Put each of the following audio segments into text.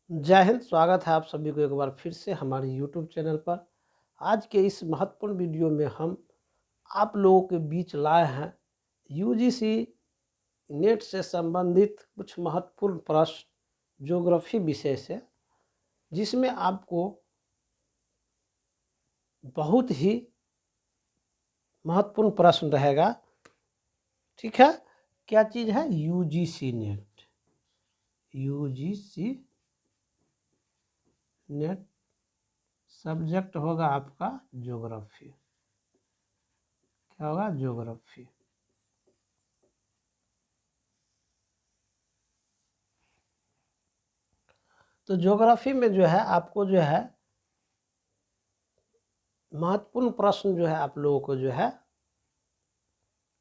जय हिंद। स्वागत है आप सभी को एक बार फिर से हमारे YouTube चैनल पर। आज के इस महत्वपूर्ण वीडियो में हम आप लोगों के बीच लाए हैं UGC नेट से संबंधित कुछ महत्वपूर्ण प्रश्न ज्योग्राफी विषय से, जिसमें आपको बहुत ही महत्वपूर्ण प्रश्न रहेगा। ठीक है, क्या चीज़ है? UGC net. UGC net subject होगा आपका ज्योग्राफी। क्या होगा? ज्योग्राफी। तो ज्योग्राफी में जो है आपको जो है महत्वपूर्ण प्रश्न जो है आप लोगों को जो है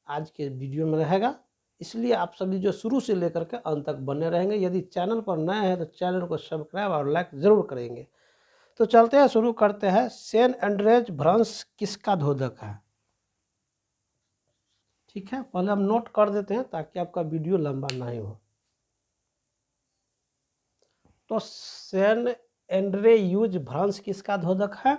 आज के वीडियो में रहेगा, इसलिए आप सभी जो शुरू से लेकर के अंत तक बने रहेंगे। यदि चैनल पर नए हैं तो चैनल को सब्सक्राइब और लाइक जरूर करेंगे। तो चलते हैं, शुरू करते हैं। सेंट एंड्रेज भ्रंश किसका धोदक है? ठीक है, पहले हम नोट कर देते हैं ताकि आपका वीडियो लंबा नहीं हो। तो सेंट एंड्रेयूज भ्रंश किसका धोदक है?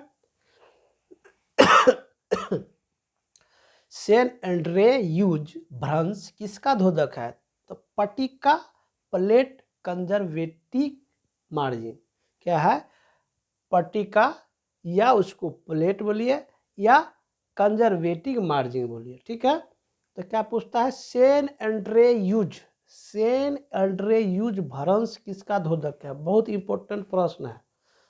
सेंट एंड्रेयूज भ्रंश किसका धोदक है? तो पट्टिका प्लेट कंजर्वेटिव मार्जिन। क्या है? पट्टिका, या उसको प्लेट बोलिए या कंजर्वेटिव मार्जिन बोलिए। ठीक है, तो क्या पूछता है? सेंट एंड्रेयूज भ्रंश किसका धोदक है? बहुत इंपॉर्टेंट प्रश्न है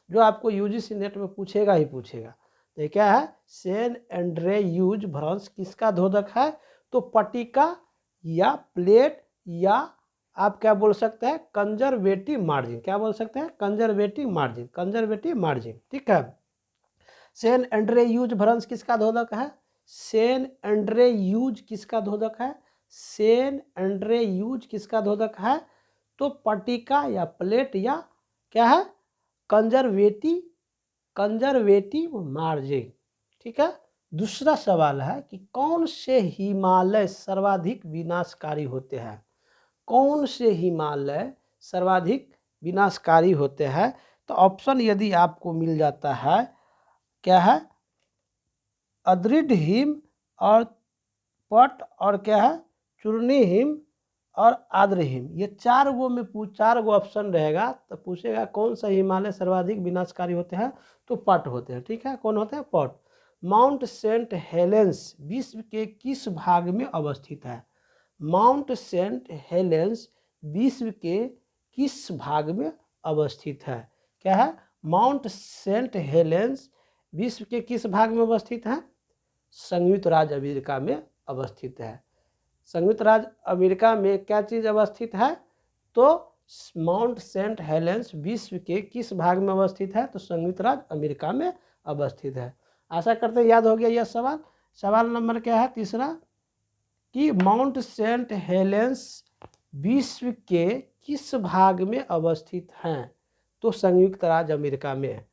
जो आपको UGC नेट में पूछेगा ही पूछेगा। तो क्या है? सेंट एंड्रेयूज भ्रंश किसका धोदक है? तो पट्टिका या प्लेट, या आप क्या बोल सकते हैं? Conservative margin. क्या बोल सकते हैं? Conservative margin. Conservative margin. ठीक है, सेंट एंड्रेयूज भ्रंश किसका धोदक है? सेंट एंड्रेयूज किसका धोदक है? सेंट एंड्रेयूज किसका धोदक है? तो पट्टिका या प्लेट या क्या है? Conservative margin. ठीक है, दूसरा सवाल है कि कौन से हिमालय सर्वाधिक विनाशकारी होते हैं? कौन से हिमालय सर्वाधिक विनाशकारी होते हैं? तो ऑप्शन यदि आपको मिल जाता है, क्या है? अदृढ़ हिम और पट, और क्या है? चूर्णी हिम और आर्द्र हिम। ये चार गो ऑप्शन रहेगा। तो पूछेगा कौन सा हिमालय सर्वाधिक विनाशकारी होते हैं? तो पट होते हैं। ठीक है, कौन होते हैं? पट। माउंट सेंट हेलेंस विश्व के किस भाग में अवस्थित है? माउंट सेंट हेलेंस विश्व के किस भाग में अवस्थित है? क्या है? माउंट सेंट हेलेंस विश्व के किस भाग में अवस्थित है? संयुक्त राज्य अमेरिका में अवस्थित है। संयुक्त राज्य अमेरिका में क्या चीज़ अवस्थित है? तो माउंट सेंट हेलेंस विश्व के किस भाग में अवस्थित है? तो संयुक्त राज्य अमेरिका में अवस्थित है। आशा करते हैं याद हो गया यह सवाल। सवाल नंबर क्या है? तीसरा, कि माउंट सेंट हेलेंस विश्व के किस भाग में अवस्थित हैं? तो संयुक्त राज्य अमेरिका में है।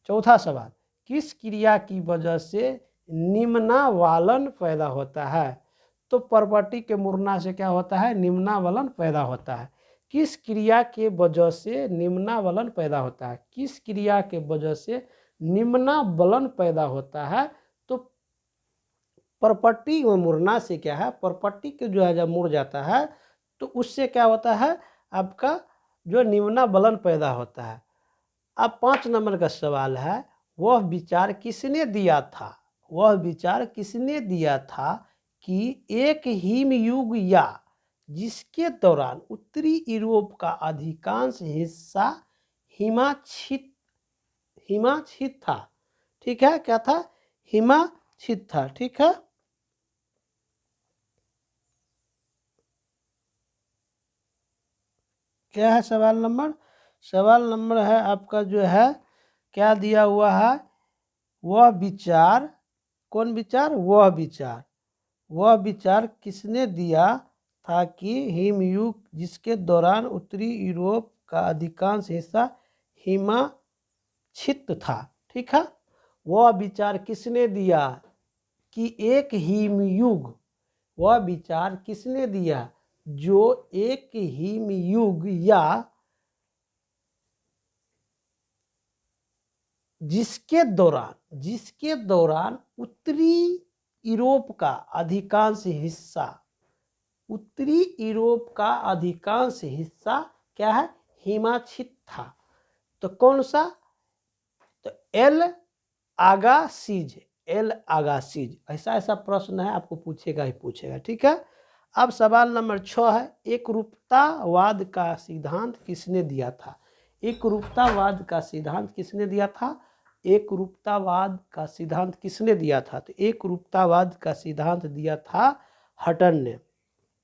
चौथा सवाल, किस क्रिया की वजह से निम्नावलन पैदा होता है? तो प्रॉपर्टी के मुड़ना से क्या होता है? निम्नावलन पैदा होता है। किस क्रिया के वजह से निम्नावलन पैदा होता है? किस क्रिया के वजह से निम्नावलन पैदा होता है? तो प्रॉपर्टी में मुड़ना से क्या है? प्रॉपर्टी के जो है जब मुड़ जाता है तो उससे क्या होता है? आपका जो निम्नावलन पैदा होता है। अब 5 नंबर का सवाल है, वह विचार किसने दिया था? वह विचार किसने दिया था कि एक हिमयुग या जिसके दौरान उत्तरी यूरोप का अधिकांश हिस्सा हिमाच्छित था। ठीक है, क्या था? हिमाच्छित था। ठीक है, क्या है सवाल नंबर? सवाल नंबर है आपका जो है, क्या दिया हुआ है? वह विचार, कौन विचार? वह विचार किसने दिया था कि हिमयुग जिसके दौरान उत्तरी यूरोप का अधिकांश हिस्सा हिमाच्छित था। ठीक है, वह विचार किसने दिया कि एक हिमयुग, वह विचार किसने दिया जो एक हिमयुग या जिसके दौरान उत्तरी यूरोप का अधिकांश हिस्सा क्या है, हिमाच्छिद था। तो कौन सा, तो एल आगासीज, ऐसा प्रश्न है, आपको पूछेगा ही पूछेगा। ठीक है। अब सवाल नंबर 6 है, एकरूपतावाद का सिद्धांत किसने दिया था? एकरूपतावाद का सिद्धांत किसने दिया था? एकरूपतावाद का सिद्धांत किसने दिया था? तो एकरूपतावाद का सिद्धांत दिया था हटन ने।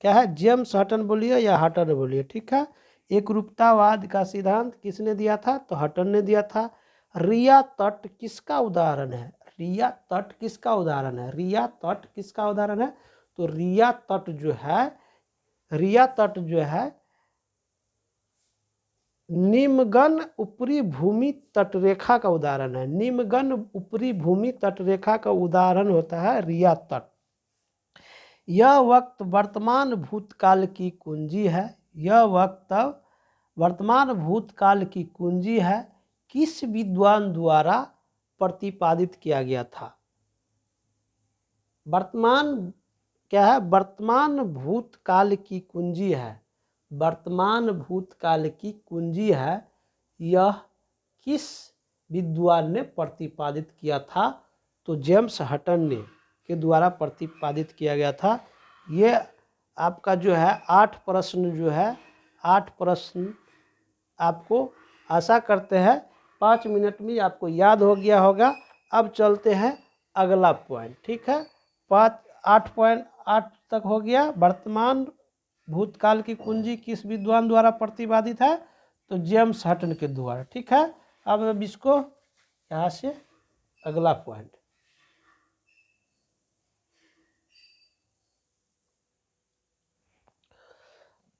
क्या है, जेम्स हटन बोलिए या हटन बोलिए। ठीक है। एकरूपतावाद का सिद्धांत किसने दिया था? तो हटन ने दिया था। रिया तट किसका उदाहरण है? रिया तट किसका उदाहरण है? रिया तट किसका उदाहरण है? तो रिया तट जो है निम्नगन ऊपरी भूमि तटरेखा का उदाहरण है। निम्नगन ऊपरी भूमि तटरेखा का उदाहरण होता है रिया तट। यह वक्त वर्तमान भूतकाल की कुंजी है। यह वक्त वर्तमान भूतकाल की कुंजी है। किस विद्वान द्वारा प्रतिपादित किया गया था? वर्तमान क्या है? वर्तमान भूतकाल की कुंजी है। वर्तमान भूतकाल की कुंजी है। यह किस विद्वान ने प्रतिपादित किया था? तो जेम्स हटन ने के द्वारा प्रतिपादित किया गया था। ये आपका जो है 8 प्रश्न जो है 8 प्रश्न आपको आशा करते हैं 5 मिनट में आपको याद हो गया होगा। अब चलते हैं अगला पॉइंट। ठीक है। 8.8 तक हो गया। वर्तमान भूतकाल की कुंजी किस विद्वान द्वारा प्रतिपादित है? तो जेम्स हटन के द्वारा। ठीक है। अब इसको यहाँ से अगला पॉइंट,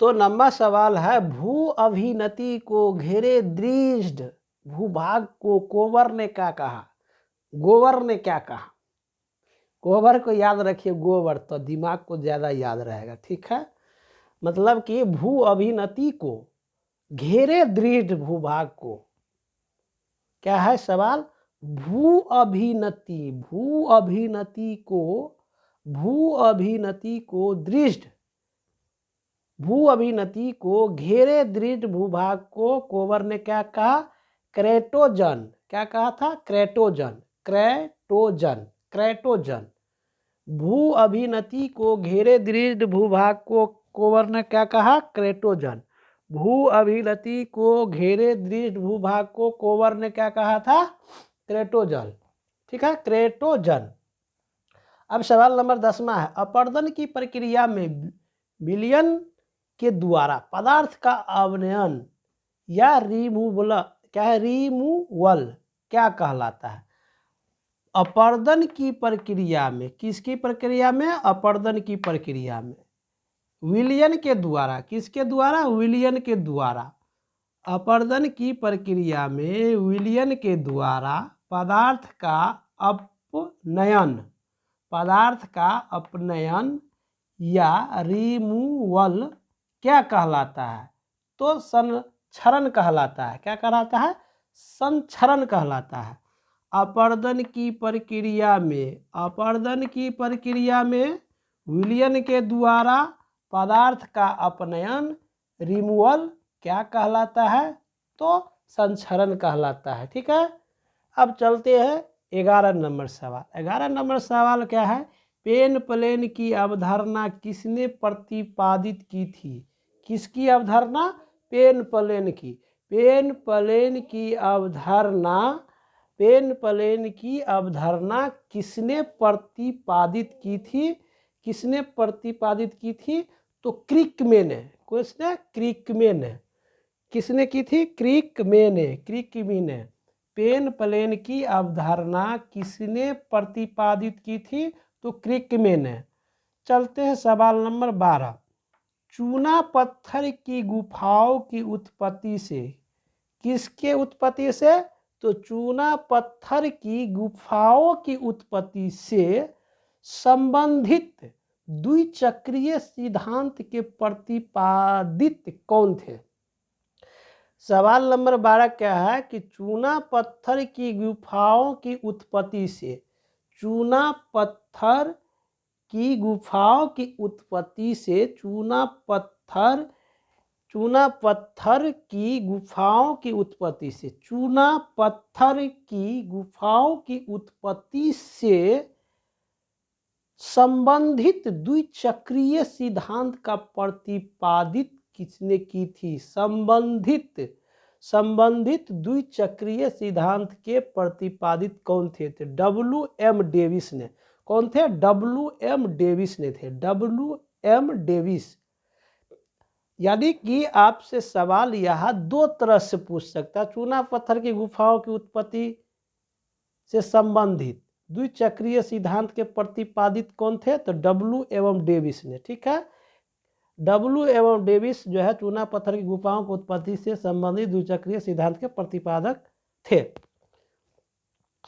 तो लंबा सवाल है, भू अभिनति को घेरे दृढ़ भूभाग को कोवर ने क्या कहा? गोवर ने क्या कहा? गोबर को याद रखिए, गोबर तो दिमाग को ज्यादा याद रहेगा। ठीक है। मतलब कि भू अभिनति को घेरे दृढ़ भूभाग को, क्या है सवाल? भू अभिनति को दृढ़, भू अभिनति को घेरे दृढ़ भूभाग को कोवर ने क्या कहा? क्रेटोजन। क्या कहा था? क्रेटोजन। भू अभिनति को घेरे दृढ़ भूभाग को कोवर ने क्या कहा? क्रेटोजन। भू अभिनति को घेरे दृढ़ भूभाग को कोवर ने क्या कहा था? क्रेटोजन। ठीक है, क्रेटोजन। अब सवाल नंबर 10वां है, अपर्दन की प्रक्रिया में विलयन के द्वारा पदार्थ का अवनयन या रिमूवल क्या कहलाता है? अपर्दन की प्रक्रिया में, किसकी प्रक्रिया में? अपर्दन की प्रक्रिया में विलयन के द्वारा, किसके द्वारा? विलयन के द्वारा। अपर्दन की प्रक्रिया में विलयन के द्वारा पदार्थ का अपनयन या रिमूवल क्या कहलाता है? तो संक्षरण कहलाता है। क्या कहलाता है? संक्षरण कहलाता है। अपर्दन की प्रक्रिया में विलयन के द्वारा पदार्थ का अपनयन, रिमूवल क्या कहलाता है? तो संक्षरण कहलाता है। ठीक है। अब चलते हैं 11 नंबर सवाल। 11 नंबर सवाल क्या है? पेन प्लेन की अवधारणा किसने प्रतिपादित की थी? किसकी अवधारणा? पेन प्लेन की। पेन प्लेन की अवधारणा किसने प्रतिपादित की थी? तो क्रिकमेन ने। किसने की थी? क्रिकमेन ने। पेन प्लेन की अवधारणा किसने प्रतिपादित की थी? तो क्रिकमेन ने। चलते हैं सवाल नंबर 12, चूना पत्थर की गुफाओं की उत्पत्ति से, किसके उत्पत्ति से? तो चूना पत्थर की गुफाओं की उत्पत्ति से संबंधित द्विचक्रीय सिद्धांत के प्रतिपादित कौन थे? सवाल नंबर 12 क्या है कि चूना पत्थर की गुफाओं की उत्पत्ति से, चूना पत्थर की गुफाओं की उत्पत्ति से, चूना पत्थर की गुफाओं की उत्पत्ति से, चूना पत्थर की गुफाओं की उत्पत्ति से संबंधित द्विचक्रीय सिद्धांत का प्रतिपादित किसने की थी? संबंधित द्विचक्रीय सिद्धांत के प्रतिपादित कौन थे? W.M. डेविस ने। कौन थे? W.M. डेविस ने थे। W.M. डेविस। यानी कि आपसे सवाल यह दो तरह से पूछ सकता है। चूना पत्थर की गुफाओं की उत्पत्ति से संबंधित द्विचक्रीय सिद्धांत के प्रतिपादित कौन थे? तो W.M. डेविस ने। ठीक है, W.M. डेविस जो है चूना पत्थर की गुफाओं की उत्पत्ति से संबंधित द्विचक्रीय सिद्धांत के प्रतिपादक थे।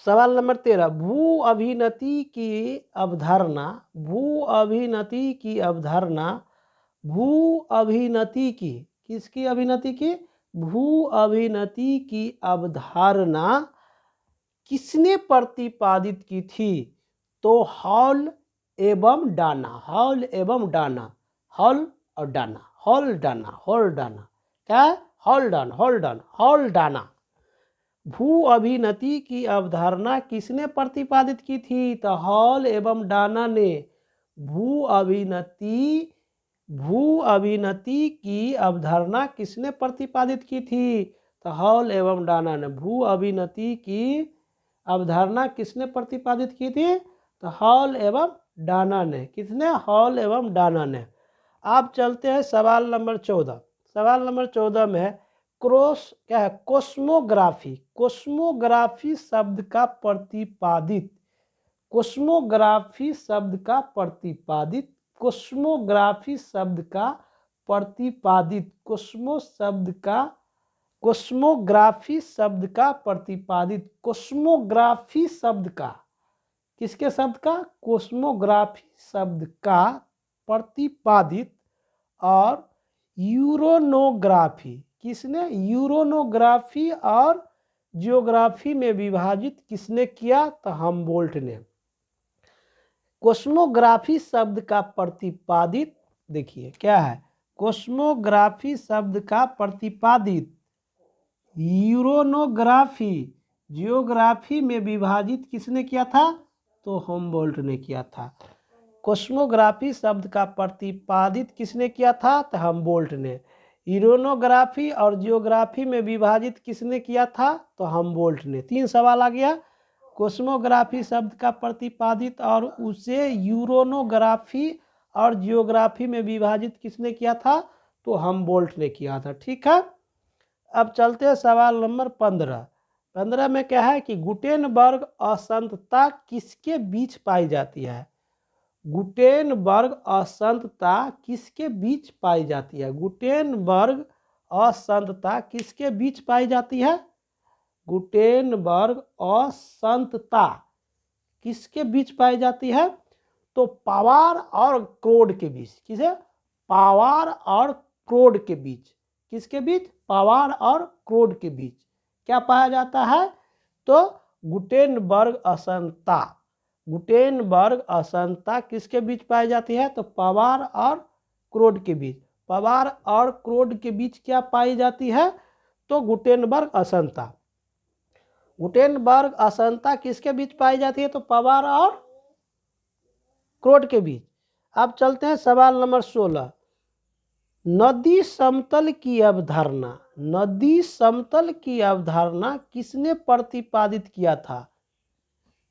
सवाल नंबर 13, भू अभिनति की अवधारणा, भू अभिनति की अवधारणा, भू अभिनति की, किसकी अभिनति की? भू अभिनति की अवधारणा किसने प्रतिपादित की थी? तो हॉल एवं डाना, हॉल एवं डाना, हॉल और डाना, हॉलडाना क्या? हॉलडाना। भू अभिनति की अवधारणा किसने प्रतिपादित की थी? तो हॉल एवं डाना ने। भू अभिनति की अवधारणा किसने प्रतिपादित की थी? तो हॉल एवं डाना ने। भू अभिनति की अवधारणा किसने प्रतिपादित की थी? तो हॉल एवं डाना ने। किसने? हॉल एवं डाना ने। आप चलते हैं सवाल नंबर 14। सवाल नंबर 14 में है क्या है? कोस्मोग्राफी। कोस्मोग्राफी शब्द का प्रतिपादित, कोस्मोग्राफी शब्द का प्रतिपादित, कोस्मोग्राफी शब्द का प्रतिपादित, कोस्मोग्राफी शब्द का प्रतिपादित, कोस्मोग्राफी शब्द का, किसके शब्द का? कोस्मोग्राफी शब्द का प्रतिपादित और यूरोनोग्राफी, किसने? यूरोनोग्राफी और जियोग्राफी में विभाजित किसने किया? तो हमबोल्ट ने। कोस्मोग्राफी शब्द का प्रतिपादित, देखिए क्या है? कोस्मोग्राफी शब्द का प्रतिपादित यूरोनोग्राफी, जियोग्राफी में विभाजित किसने किया था? तो हमबोल्ट ने किया था। कोस्मोग्राफी शब्द का प्रतिपादित किसने किया था? तो हमबोल्ट ने। यूरोनोग्राफी और जियोग्राफी में विभाजित किसने किया था? तो हमबोल्ट ने। 3 सवाल आ गया। कोस्मोग्राफी शब्द का प्रतिपादित और उसे यूरोनोग्राफी और जियोग्राफी में विभाजित किसने किया था? तो हमबोल्ट ने किया था। ठीक है, अब चलते हैं सवाल नंबर 15। 15 में क्या है कि गुटेनबर्ग असंतता किसके बीच पाई जाती है? गुटेनबर्ग असंतता किसके बीच पाई जाती है? गुटेनबर्ग असंतता किसके बीच पाई जाती है? गुटेनबर्ग असंतता किसके बीच पाई जाती है? तो पावार और क्रोड के बीच। किसे? पावार और क्रोड के बीच। किसके बीच? पावार और क्रोड के बीच क्या पाया जाता है? तो गुटेनबर्ग असंतता, गुटेनबर्ग असंतता किसके बीच पाई जाती है? तो पावार और क्रोड के बीच। पावार और क्रोड के बीच क्या पाई जाती है? तो गुटेनबर्ग असंतता। गुटेनबर्ग असंतता किसके बीच पाई जाती है? तो पावार और क्रोड के बीच। अब चलते हैं सवाल नंबर 16। नदी समतल की अवधारणा, नदी समतल की अवधारणा किसने प्रतिपादित किया था?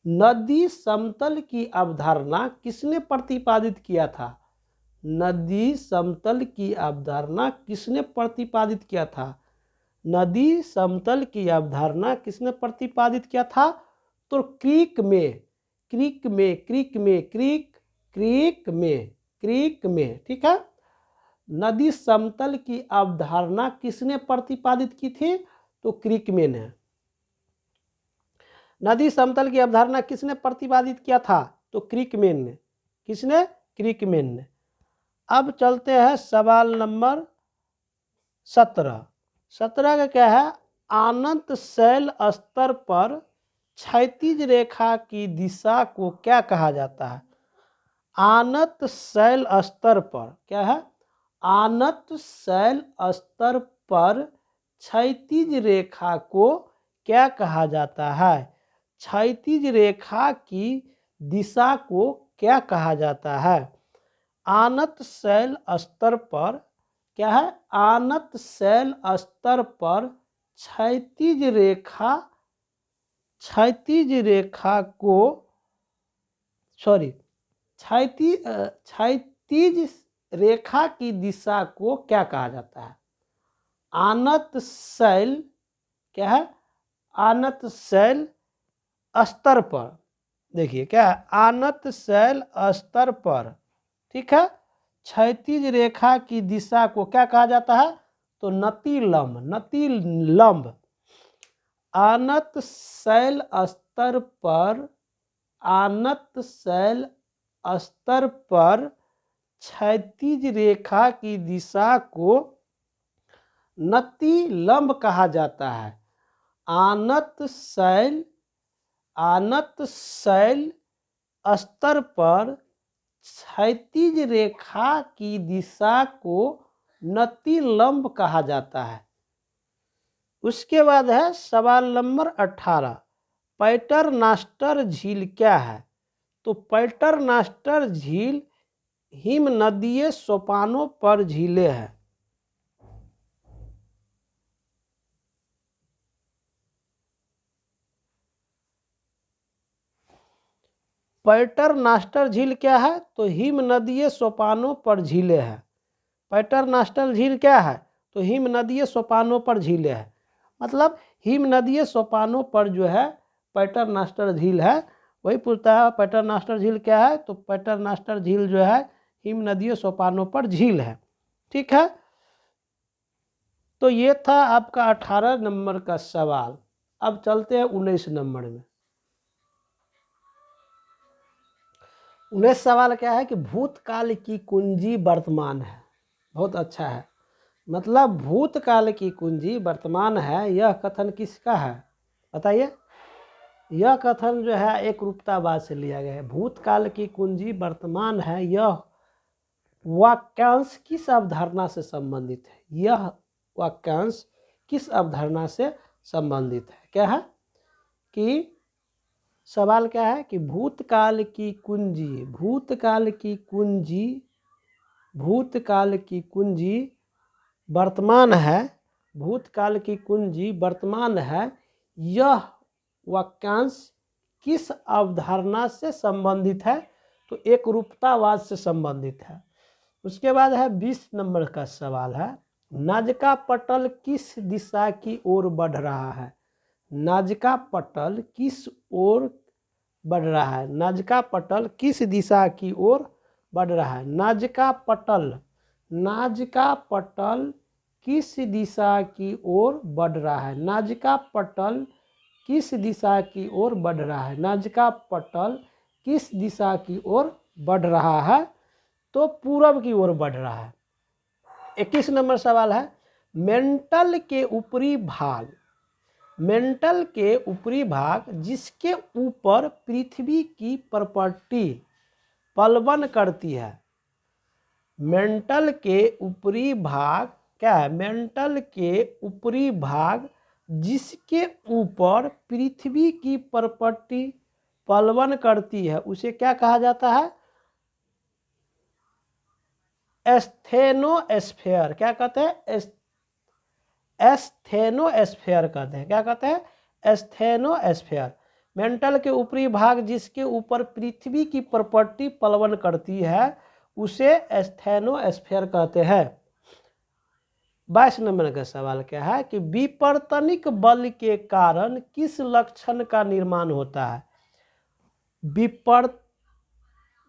नदी समतल की अवधारणा किसने प्रतिपादित किया था? नदी समतल की अवधारणा किसने प्रतिपादित किया था? नदी समतल की अवधारणा किसने प्रतिपादित किया था? तो क्रीक में, ठीक है। नदी समतल की अवधारणा किसने प्रतिपादित की थी? तो क्रीकमैन है। नदी समतल की अवधारणा किसने प्रतिपादित किया था? तो क्रीकमैन ने। किसने? क्रीकमैन ने। अब चलते हैं सवाल नंबर 17। 17 का क्या है, अनंत शैल स्तर पर क्षैतिज रेखा की दिशा को क्या कहा जाता है। अनंत शैल स्तर पर क्या है, अनंत शैल स्तर पर क्षैतिज रेखा को क्या कहा जाता है। क्षैतिज रेखा की दिशा को क्या कहा जाता है। अनंत शैल स्तर पर क्या है, अनंत शैल स्तर पर क्षैतिज रेखा, क्षैतिज रेखा को सॉरी क्षैतिज रेखा की दिशा को क्या कहा जाता है। अनंत शैल क्या है, अनंत शैल स्तर पर, देखिए क्या है, अनंत शैल स्तर पर, ठीक है, क्षैतिज रेखा की दिशा को क्या कहा जाता है, तो नतिलंब, नतिलंब। अनंत शैल स्तर पर, अनंत शैल स्तर पर क्षैतिज रेखा की दिशा को नतिलंब कहा जाता है। अनंत शैल, अनंत शैल स्तर पर क्षैतिज रेखा की दिशा को नतिलंब कहा जाता है। उसके बाद है सवाल नंबर 18, पैटरनस्टर झील क्या है। तो पैटरनस्टर झील हिमनदीय सोपानों पर झीलें हैं। पैटरनस्टर झील क्या है, तो हिमनदीय सोपानों पर झीलें हैं। पैटरनस्टर झील क्या है, तो हिमनदीय सोपानों पर झीलें हैं। मतलब हिमनदीय सोपानों पर जो है पैटरनस्टर झील है। वही पूछता है पैटरनस्टर झील क्या है, तो पैटरनस्टर झील जो है हिमनदीय सोपानों पर झील है। ठीक है, तो ये था आपका 18 नंबर का सवाल। अब चलते हैं 19 नंबर में। 19 सवाल क्या है कि भूतकाल की कुंजी वर्तमान है। बहुत अच्छा है, मतलब भूतकाल की कुंजी वर्तमान है, यह कथन किसका है बताइए। यह कथन जो है एक रूपतावाद से लिया गया है। भूतकाल की कुंजी वर्तमान है, यह वाक्यांश किस अवधारणा से संबंधित है। यह वाक्यांश किस अवधारणा से संबंधित है। क्या है कि सवाल क्या है कि भूतकाल की कुंजी, भूतकाल की कुंजी, भूतकाल की कुंजी वर्तमान है, भूतकाल की कुंजी वर्तमान है, यह वाक्यांश किस अवधारणा से संबंधित है, तो एक रूपतावाद से संबंधित है। उसके बाद है 20 नंबर का सवाल है, नाजका पटल किस दिशा की ओर बढ़ रहा है। नाजका पटल किस ओर बढ़ रहा है, नाजका पटल किस दिशा की ओर बढ़ रहा है। नाजका पटल, नाजका पटल किस दिशा की ओर बढ़ रहा है। नाजका पटल किस दिशा की ओर बढ़ रहा है। नाजका पटल किस दिशा की ओर बढ़ रहा है, तो पूरब की ओर बढ़ रहा है। 21 नंबर सवाल है, मेंटल के ऊपरी भाग, मेंटल के ऊपरी भाग जिसके ऊपर पृथ्वी की प्रॉपर्टी पलवन करती है। मेंटल के ऊपरी भाग क्या है, मेंटल के ऊपरी भाग जिसके ऊपर पृथ्वी की प्रॉपर्टी पलवन करती है, उसे क्या कहा जाता है, एस्थेनोस्फेयर। क्या कहते हैं, एस्थेनोस्फेयर कहते हैं। क्या कहते हैं, एस्थेनोस्फेयर। मेंटल के ऊपरी भाग जिसके ऊपर पृथ्वी की प्रॉपर्टी पलवन करती है, उसे एस्थेनोस्फेयर कहते हैं। 22 नंबर का सवाल क्या है कि विपर्तनिक बल के कारण किस लक्षण का निर्माण होता है।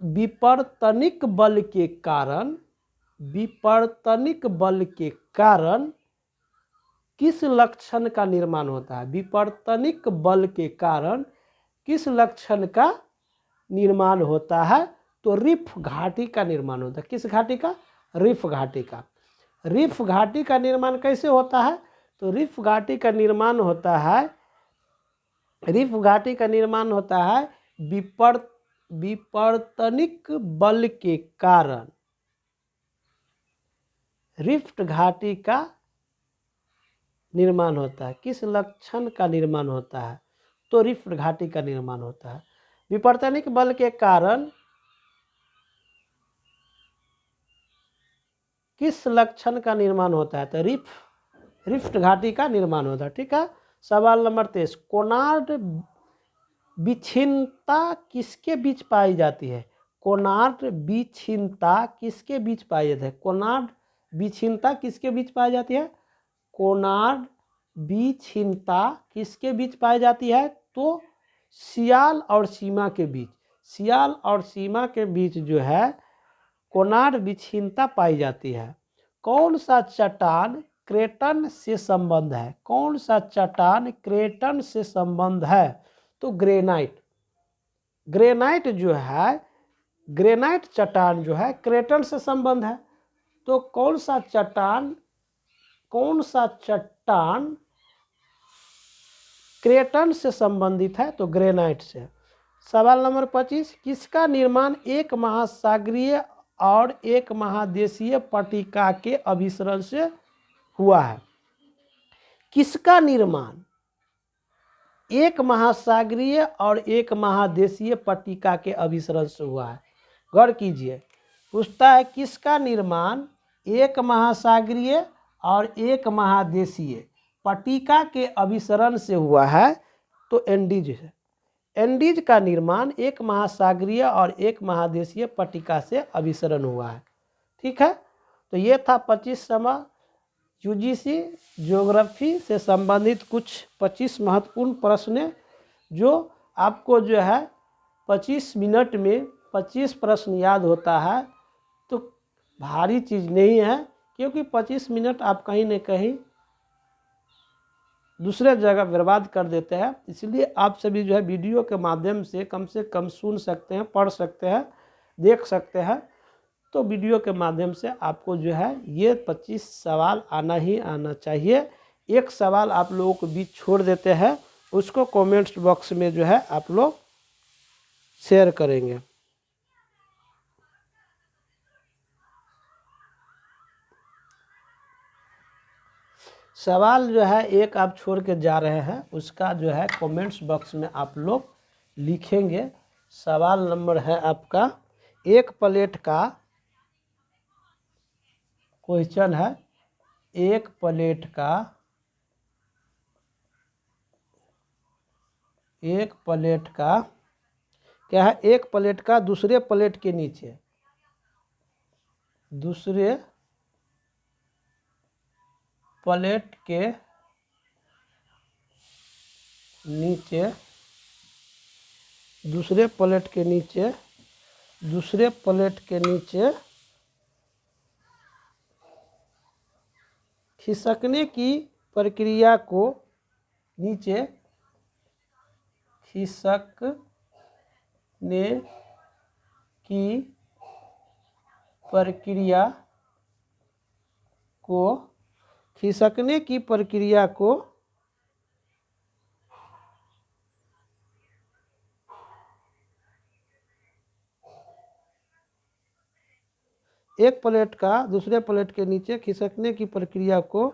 विपर्तनिक बल के कारण, विपर्तनिक बल के कारण किस लक्षण का निर्माण होता है। विपर्तनिक बल के कारण किस लक्षण का निर्माण होता है, तो रिफ घाटी का निर्माण होता है। किस घाटी का, रिफ घाटी का। रिफ घाटी का निर्माण कैसे होता है, तो रिफ घाटी का निर्माण होता है, रिफ घाटी का निर्माण होता है विपर्तनिक बल के कारण। रिफ्ट घाटी का निर्माण होता है, किस लक्षण का निर्माण होता है? तो रिफ्ट घाटी का निर्माण होता है विपर्तनिक बल के कारण। किस लक्षण का निर्माण होता है? तो रिफ्ट घाटी का निर्माण होता है। ठीक है। सवाल नंबर 23, कोनार्ड विच्छिन्नता किसके बीच पाई जाती है? कोनार्ड विच्छिन्नता किसके बीच पाई जाती है? कोनार्ड विच्छिन्नता किसके बीच पाई जाती है? कोनार्ड विच्छिन्नता किसके बीच पाई जाती है? तो सियाल और सीमा के बीच। सियाल और सीमा के बीच जो है कोनार्ड विच्छिन्नता पाई जाती है। कौन सा चट्टान क्रेटन से संबंध है? कौन सा चट्टान क्रेटन से संबंध है? तो ग्रेनाइट। ग्रेनाइट जो है, ग्रेनाइट चट्टान जो है क्रेटन से संबंध है। तो कौन सा चट्टान क्रेटन से संबंधित है? तो ग्रेनाइट से। सवाल नंबर 25, किसका निर्माण एक महासागरीय और एक महादेशीय पट्टिका के अभिसरण से हुआ है? किसका निर्माण एक महासागरीय और एक महादेशीय पट्टिका के अभिसरण से हुआ है? गौर कीजिए, पूछता है किसका निर्माण एक महासागरीय और एक महादेशीय पट्टिका के अभिसरण से हुआ है? तो एंडीज है। एंडीज का निर्माण एक महासागरीय और एक महादेशीय पट्टिका से अभिसरण हुआ है। ठीक है। तो ये था 25 सवाल यूजीसी ज्योग्राफी से संबंधित कुछ 25 महत्वपूर्ण प्रश्न जो आपको जो है 25 मिनट में 25 प्रश्न याद होता है तो भारी चीज़ नहीं है, क्योंकि 25 मिनट आप कहीं न कहीं दूसरे जगह बर्बाद कर देते हैं। इसलिए आप सभी जो है वीडियो के माध्यम से कम सुन सकते हैं, पढ़ सकते हैं, देख सकते हैं। तो वीडियो के माध्यम से आपको जो है ये 25 सवाल आना ही आना चाहिए। एक सवाल आप लोगों को बीच छोड़ देते हैं, उसको कमेंट्स बॉक्स में जो है आप लोग शेयर करेंगे। सवाल जो है एक आप छोड़ के जा रहे हैं, उसका जो है कमेंट्स बॉक्स में आप लोग लिखेंगे। सवाल नंबर है आपका, एक प्लेट का क्वेश्चन है, एक प्लेट का क्या है? एक प्लेट का दूसरे प्लेट के नीचे, दूसरे प्लेट के नीचे, दूसरे प्लेट के नीचे, दूसरे प्लेट के नीचे खिसकने की प्रक्रिया को, नीचे खिसकने की प्रक्रिया को, खिसकने की प्रक्रिया को एक प्लेट का दूसरे प्लेट के नीचे खिसकने की प्रक्रिया को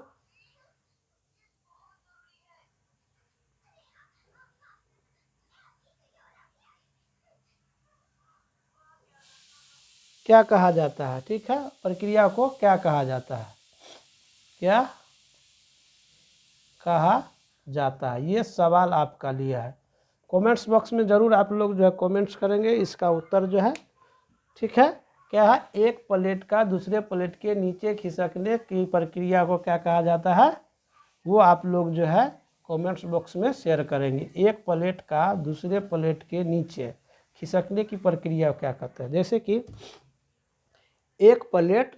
क्या कहा जाता है? ठीक है, प्रक्रिया को क्या कहा जाता है? क्या कहा जाता है? ये सवाल आपका लिया है। कमेंट्स बॉक्स में ज़रूर आप लोग जो है कमेंट्स करेंगे, इसका उत्तर जो है। ठीक है, क्या है? एक प्लेट का दूसरे प्लेट के नीचे खिसकने की प्रक्रिया को क्या कहा जाता है? वो आप लोग जो है कमेंट्स बॉक्स में शेयर करेंगे। एक प्लेट का दूसरे प्लेट के नीचे खिसकने की प्रक्रिया क्या कहते हैं? जैसे कि एक प्लेट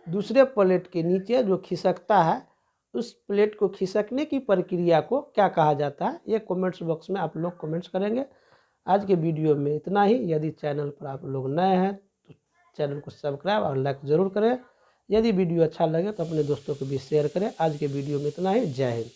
दूसरे प्लेट के नीचे जो खिसकता है, उस प्लेट को खिसकने की प्रक्रिया को क्या कहा जाता है? ये कमेंट्स बॉक्स में आप लोग कमेंट्स करेंगे। आज के वीडियो में इतना ही। यदि चैनल पर आप लोग नए हैं तो चैनल को सब्सक्राइब और लाइक ज़रूर करें। यदि वीडियो अच्छा लगे तो अपने दोस्तों को भी शेयर करें। आज के वीडियो में इतना ही। जय हिंद।